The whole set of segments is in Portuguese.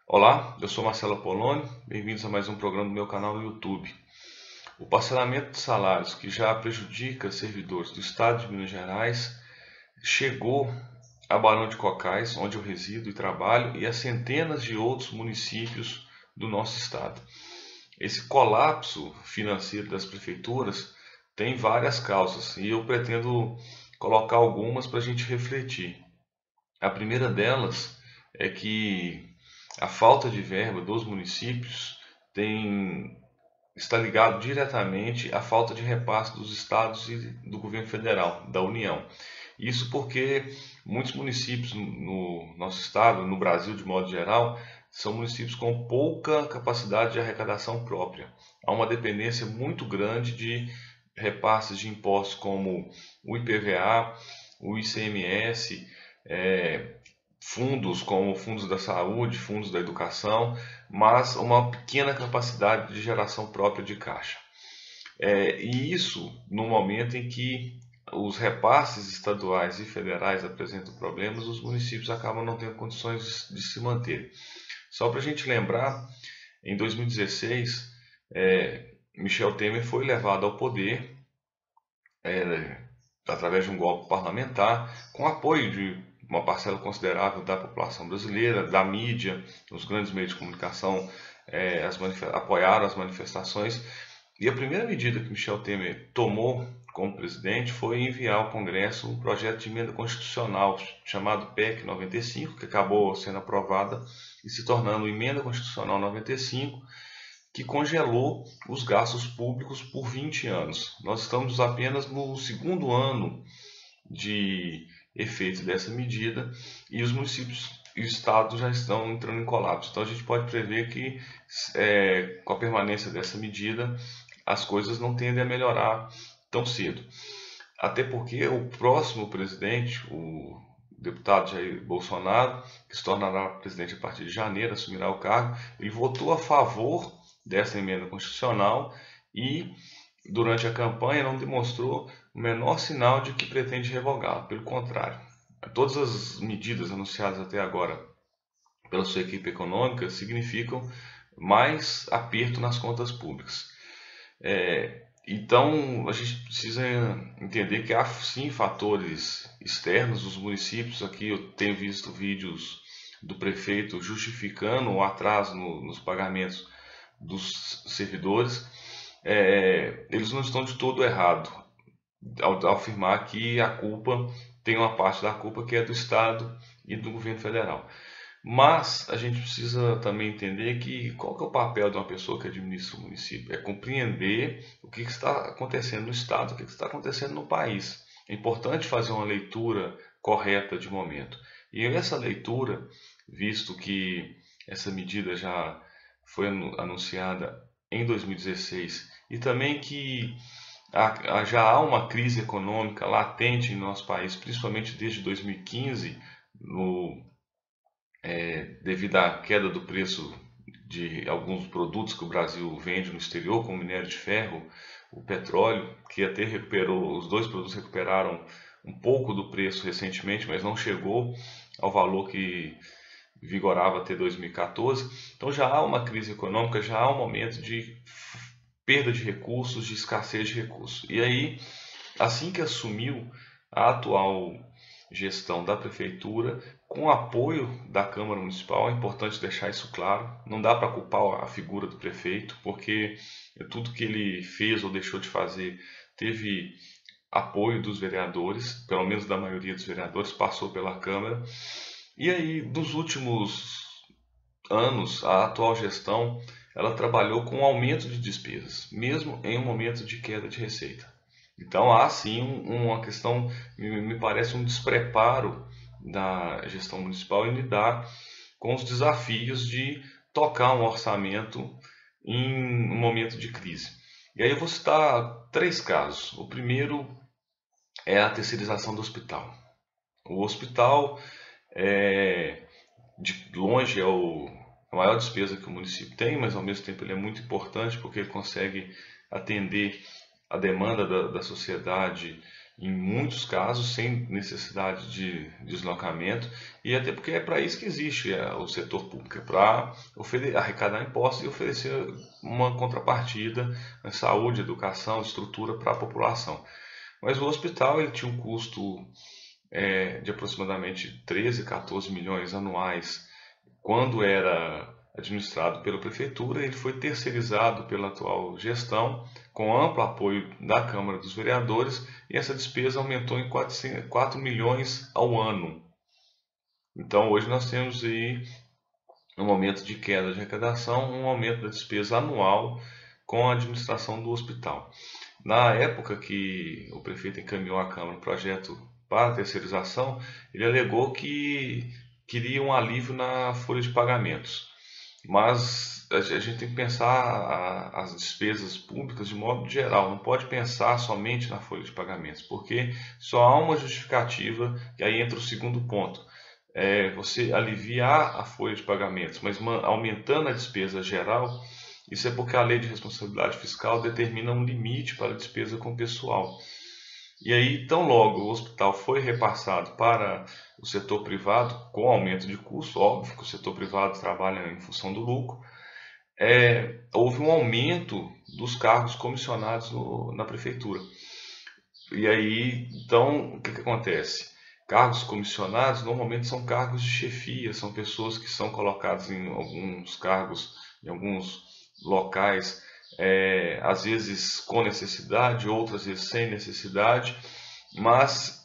Olá, eu sou Marcelo Apoloni, bem-vindos a mais um programa do meu canal no YouTube. O parcelamento de salários que já prejudica servidores do Estado de Minas Gerais chegou a Barão de Cocais, onde eu resido e trabalho, e a centenas de outros municípios do nosso estado. Esse colapso financeiro das prefeituras tem várias causas e eu pretendo colocar algumas para a gente refletir. A primeira delas é que a falta de verba dos municípios está ligado diretamente à falta de repasse dos estados e do governo federal, da União. Isso porque muitos municípios no nosso estado, no Brasil de modo geral, são municípios com pouca capacidade de arrecadação própria. Há uma dependência muito grande de repasses de impostos como o IPVA, o ICMS, fundos como fundos da saúde, fundos da educação, mas uma pequena capacidade de geração própria de caixa. E isso no momento em que os repasses estaduais e federais apresentam problemas, os municípios acabam não tendo condições de se manter. Só para a gente lembrar, em 2016, Michel Temer foi levado ao poder através de um golpe parlamentar, com apoio de uma parcela considerável da população brasileira, da mídia, os grandes meios de comunicação apoiaram as manifestações. E a primeira medida que Michel Temer tomou como presidente foi enviar ao Congresso um projeto de emenda constitucional chamado PEC 95, que acabou sendo aprovada e se tornando Emenda Constitucional 95, que congelou os gastos públicos por 20 anos. Nós estamos apenas no segundo ano de efeito dessa medida e os municípios e os estados já estão entrando em colapso. Então a gente pode prever que com a permanência dessa medida as coisas não tendem a melhorar tão cedo. Até porque o próximo presidente, o deputado Jair Bolsonaro, que se tornará presidente a partir de janeiro, assumirá o cargo, ele votou a favor dessa emenda constitucional e durante a campanha não demonstrou o menor sinal de que pretende revogá-la. Pelo contrário, todas as medidas anunciadas até agora pela sua equipe econômica significam mais aperto nas contas públicas. Então, a gente precisa entender que há sim fatores externos. Os municípios, aqui eu tenho visto vídeos do prefeito justificando o atraso nos pagamentos dos servidores. Eles não estão de todo errado ao afirmar que a culpa tem uma parte da culpa que é do Estado e do governo federal. Mas a gente precisa também entender que qual que é o papel de uma pessoa que administra o município? É compreender o que está acontecendo no Estado, o que está acontecendo no país. É importante fazer uma leitura correta de momento. E essa leitura, visto que essa medida já foi anunciada em 2016 e também que já há uma crise econômica latente em nosso país, principalmente desde 2015, devido à queda do preço de alguns produtos que o Brasil vende no exterior, como minério de ferro, o petróleo, que até recuperou, os dois produtos recuperaram um pouco do preço recentemente, mas não chegou ao valor que vigorava até 2014. Então já há uma crise econômica, já há um momento de perda de recursos, de escassez de recursos. E aí, assim que assumiu a atual gestão da prefeitura, com apoio da Câmara Municipal, é importante deixar isso claro, não dá para culpar a figura do prefeito, porque tudo que ele fez ou deixou de fazer teve apoio dos vereadores, pelo menos da maioria dos vereadores, passou pela Câmara. E aí, nos últimos anos, a atual gestão ela trabalhou com aumento de despesas, mesmo em um momento de queda de receita. Então há sim uma questão, me parece um despreparo da gestão municipal em lidar com os desafios de tocar um orçamento em um momento de crise. E aí eu vou citar três casos. O primeiro é a terceirização do hospital. O hospital, de longe, é a maior despesa que o município tem, mas ao mesmo tempo ele é muito importante porque ele consegue atender a demanda da sociedade em muitos casos sem necessidade de deslocamento, e até porque é para isso que existe o setor público, é para arrecadar impostos e oferecer uma contrapartida em saúde, educação, estrutura para a população. Mas o hospital ele tinha um custo de aproximadamente 13, 14 milhões anuais quando era administrado pela prefeitura. Ele foi terceirizado pela atual gestão, com amplo apoio da Câmara dos Vereadores, e essa despesa aumentou em 4 milhões ao ano. Então hoje nós temos aí um momento de queda de arrecadação, um aumento da despesa anual com a administração do hospital. Na época que o prefeito encaminhou à Câmara o projeto para a terceirização, ele alegou que queria um alívio na folha de pagamentos. Mas a gente tem que pensar as despesas públicas de modo geral, não pode pensar somente na folha de pagamentos, porque só há uma justificativa, e aí entra o segundo ponto. Você aliviar a folha de pagamentos, mas aumentando a despesa geral, isso é porque a Lei de Responsabilidade Fiscal determina um limite para a despesa com pessoal. E aí, tão logo o hospital foi repassado para o setor privado, com aumento de custo, óbvio que o setor privado trabalha em função do lucro, houve um aumento dos cargos comissionados na prefeitura. E aí, então, o que acontece? Cargos comissionados normalmente são cargos de chefia, são pessoas que são colocadas em alguns cargos, em alguns locais, às vezes com necessidade, outras vezes sem necessidade, mas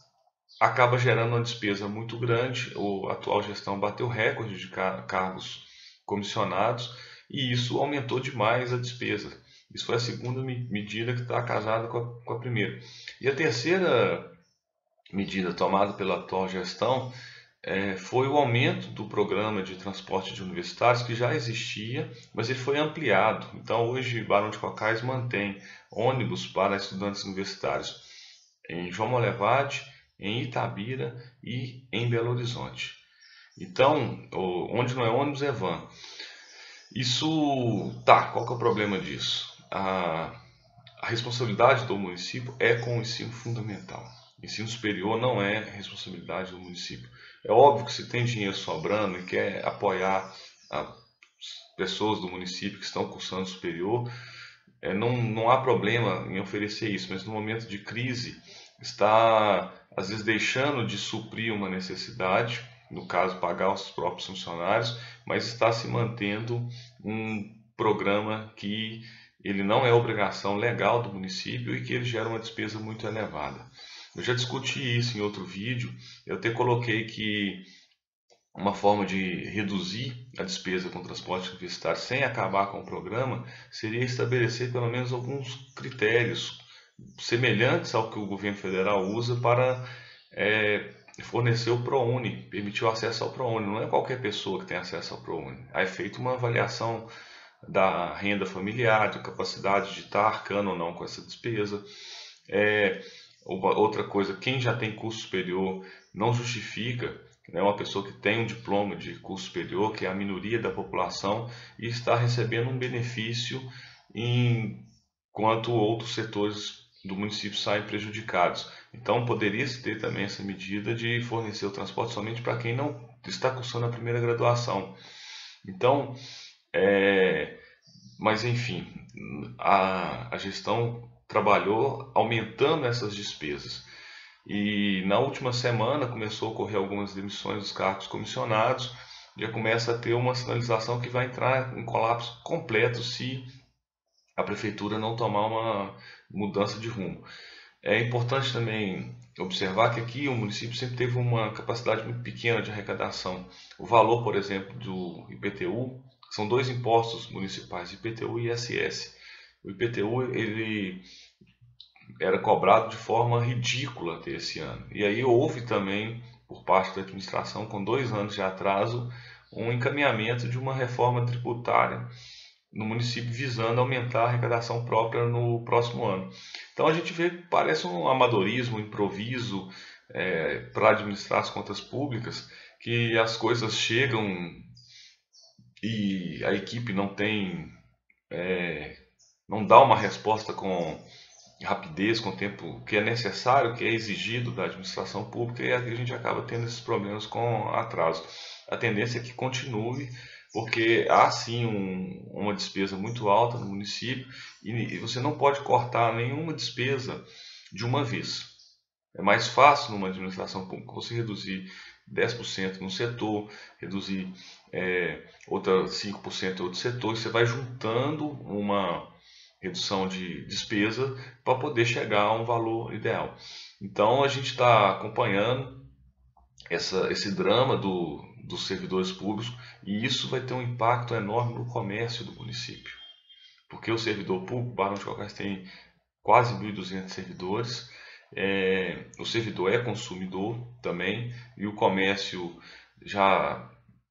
acaba gerando uma despesa muito grande. A atual gestão bateu recorde de cargos comissionados e isso aumentou demais a despesa. Isso foi a segunda medida que está casada com a primeira. E a terceira medida tomada pela atual gestão foi o aumento do programa de transporte de universitários, que já existia, mas ele foi ampliado. Então hoje Barão de Cocais mantém ônibus para estudantes universitários em João Monlevade, em Itabira e em Belo Horizonte. Então, onde não é ônibus é van. Qual que é o problema disso? A responsabilidade do município é com o ensino fundamental. Ensino superior não é responsabilidade do município. É óbvio que se tem dinheiro sobrando e quer apoiar as pessoas do município que estão cursando superior, não há problema em oferecer isso, mas no momento de crise está, às vezes, deixando de suprir uma necessidade, no caso, pagar os próprios funcionários, mas está se mantendo um programa que ele não é obrigação legal do município e que ele gera uma despesa muito elevada. Eu já discuti isso em outro vídeo, eu até coloquei que uma forma de reduzir a despesa com transporte universitário sem acabar com o programa seria estabelecer pelo menos alguns critérios semelhantes ao que o governo federal usa para fornecer o ProUni, permitir o acesso ao ProUni. Não é qualquer pessoa que tem acesso ao ProUni. Aí é feita uma avaliação da renda familiar, da capacidade de estar arcando ou não com essa despesa. Outra coisa, quem já tem curso superior não justifica, uma pessoa que tem um diploma de curso superior, que é a minoria da população, e está recebendo um benefício enquanto outros setores do município saem prejudicados. Então poderia-se ter também essa medida de fornecer o transporte somente para quem não está cursando a primeira graduação. Então, mas enfim, a gestão trabalhou aumentando essas despesas. E na última semana começou a ocorrer algumas demissões dos cargos comissionados, já começa a ter uma sinalização que vai entrar em colapso completo se a prefeitura não tomar uma mudança de rumo. É importante também observar que aqui o município sempre teve uma capacidade muito pequena de arrecadação. O valor, por exemplo, do IPTU, são dois impostos municipais, IPTU e ISS. O IPTU ele era cobrado de forma ridícula até esse ano. E aí houve também, por parte da administração, com 2 anos de atraso, um encaminhamento de uma reforma tributária no município visando aumentar a arrecadação própria no próximo ano. Então a gente vê que parece um amadorismo, um improviso para administrar as contas públicas, que as coisas chegam e a equipe não dá uma resposta com rapidez, com o tempo que é necessário, que é exigido da administração pública, e a gente acaba tendo esses problemas com atraso. A tendência é que continue, porque há sim uma despesa muito alta no município e você não pode cortar nenhuma despesa de uma vez. É mais fácil numa administração pública você reduzir 10% num setor, reduzir outra 5% em outro setor, e você vai juntando uma redução de despesa para poder chegar a um valor ideal. Então a gente está acompanhando esse drama dos servidores públicos, e isso vai ter um impacto enorme no comércio do município, porque o servidor público, Barão de Cocais tem quase 1.200 servidores, o servidor é consumidor também, e o comércio já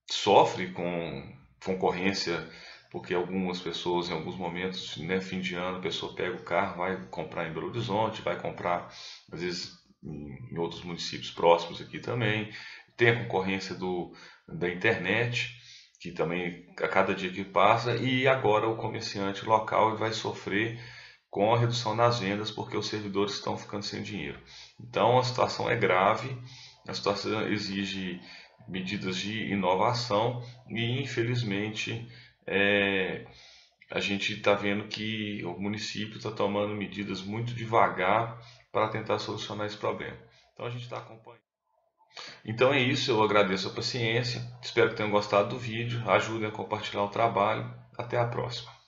sofre com concorrência, porque algumas pessoas em alguns momentos, né, fim de ano, a pessoa pega o carro, vai comprar em Belo Horizonte, vai comprar às vezes em outros municípios próximos aqui também. Tem a concorrência da internet, que também a cada dia que passa, e agora o comerciante local vai sofrer com a redução nas vendas, porque os servidores estão ficando sem dinheiro. Então a situação é grave, a situação exige medidas de inovação e, infelizmente, a gente está vendo que o município está tomando medidas muito devagar para tentar solucionar esse problema. Então a gente está acompanhando. Então é isso, eu agradeço a paciência, espero que tenham gostado do vídeo, ajudem a compartilhar o trabalho. Até a próxima.